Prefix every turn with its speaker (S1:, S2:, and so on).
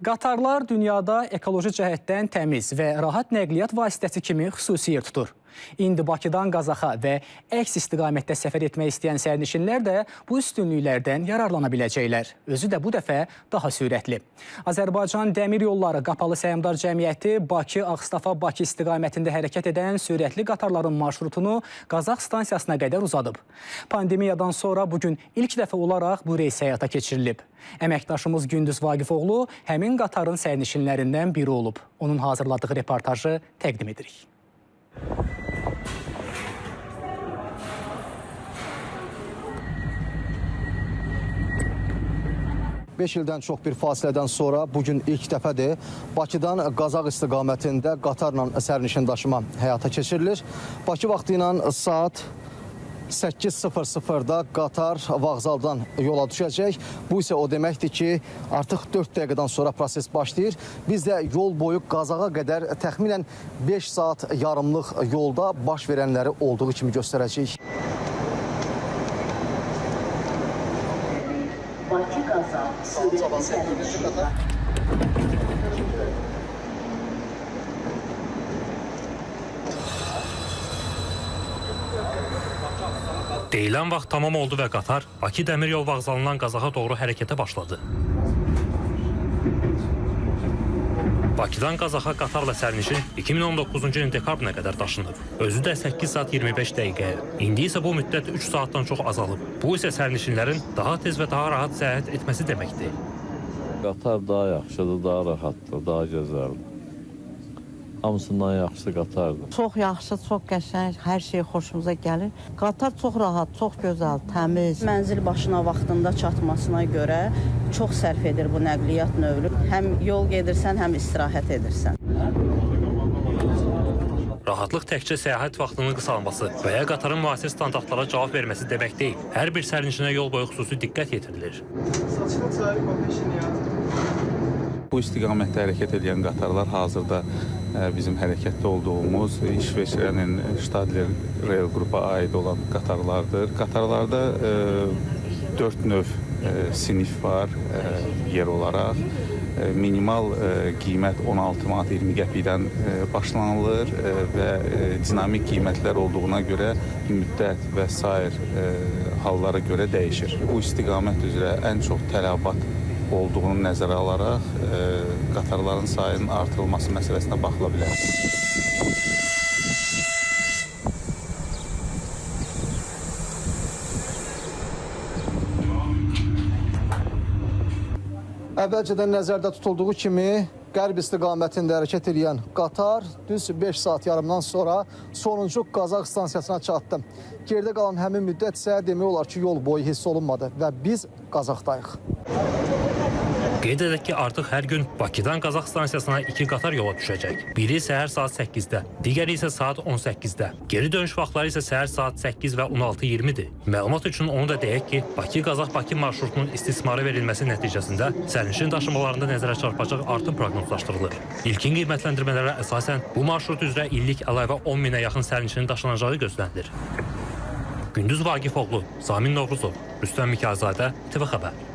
S1: Qatarlar dünyada ekoloji cəhətdən təmiz və rahat nəqliyyat vasitəsi kimi xüsusi yer tutur. İndi Bakıdan Qazaxa və əks istiqamətdə səfər etmək istəyən sərnişinlər də bu üstünlüklərdən yararlana biləcəklər. Özü də bu dəfə daha sürətli. Azərbaycan Dəmir Yolları Qapalı Səhmdar Cəmiyyəti Bakı-Ağstafa-Bakı istiqamətində hərəkət edən sürətli qatarların marşrutunu Qazax stansiyasına qədər uzadıb. Pandemiyadan sonra bugün ilk dəfə olaraq bu reys həyata keçirilib. Əməkdaşımız Gündüz Vaqifoğlu həmin qatarın sərnişinlərindən biri olub. Onun hazırladığı reportajı təqdim edirik.
S2: Beş ildən çox bir fasilədən sonra bugün ilk dəfədir Bakıdan Qazax istiqamətində qatarla sərnişin daşıma həyata keçirilir. Bakı vaxtı ilə saat 8:00-da qatar vağzaldan yola düşəcək. Bu isə o deməkdir ki, artıq 4 dəqiqədən sonra proses başlayır. Biz də yol boyu Qazaxa qədər təxminən 5 saat yarımlıq yolda baş verənləri olduğu kimi göstərəcəyik.
S3: Bakı-Qazax sürətli sərnişin.
S4: Deyilən vaxt tamam oldu və qatar Bakı Dəmir Yol Vağzalından Qazaxa doğru hərəkətə başladı. Bakıdan Qazaxa qatarla sərnişin 2019-cu ilin dekabrına qədər daşınıb. Özü də 8 saat 25 dəqiqəyə. İndi isə bu müddət 3 saatdan çox azalıb. Bu isə sərnişinlərin daha tez və daha rahat səyahət etməsi deməkdir.
S5: Qatar daha yaxşıdır, daha rahatdır, daha gözəldir. Hamısından yaxşısı qatardır.
S6: Çox yaxşı, çox qəşəng, hər şey xoşumuza gəlir. Qatar çox rahat, çox gözəl, təmiz.
S7: Mənzil başına vaxtında çatmasına görə çox sərf edir bu nəqliyyat növü. Həm yol gedirsən, həm istirahət edirsən.
S4: Rahatlıq təkcə səyahət vaxtının qısalması və ya qatarın müasir standartlara cavab verməsi demək deyil. Hər bir sərnişinə yol boyu xüsusi diqqət yetirilir.
S8: Bu istiqamətdə hərəkət edən qatarlar hazırda bizim hərəkətdə olduğumuz İsveçrənin Stadler Rail qrupa aid olan qatarlardır. Qatarlarda 4 növ sinif var yer olaraq. Minimal qiymət 16 manat 20 qəpikdən başlanılır və dinamik qiymətlər olduğuna görə müddət və sair hallara görə dəyişir. Bu istiqamət üzrə ən çox tələbat olduğunu nəzərə alaraq qatarların sayının artırılması məsələsinə baxıla bilər.
S2: Əvvəlcədən nəzərdə tutulduğu kimi qərb istiqamətində hərəkət edən qatar düz 5 saat yarımdan sonra sonuncu Qazax stansiyasına çatdı. Gerdə qalan həmin müddət isə demək olar ki, yol boyu hiss olunmadı və biz Qazaxdayıq.
S4: Qeyd edək ki, artıq hər gün Bakıdan Qazax stansiyasına 2 qatar yola düşəcək. Biri səhər saat 8-də, digəri isə saat 18-də. Geri dönüş vaxtları isə səhər saat 8 və 16:20-dir. Məlumat üçün onu da deyək ki, Bakı-Qazax-Bakı marşrutunun istismara verilməsi nəticəsində sərnişin daşımalarında nəzərə çarpacaq artım proqnozlaşdırılır. İlkin qiymətləndirmələrə əsasən bu marşrut üzrə illik əlavə 10 minə yaxın sərnişinin daşınacağı gözlənilir. Gündüz Vaqifoğlu, Zamin Novruzov, Rüstəm Mikayılzadə, TV Xəbər.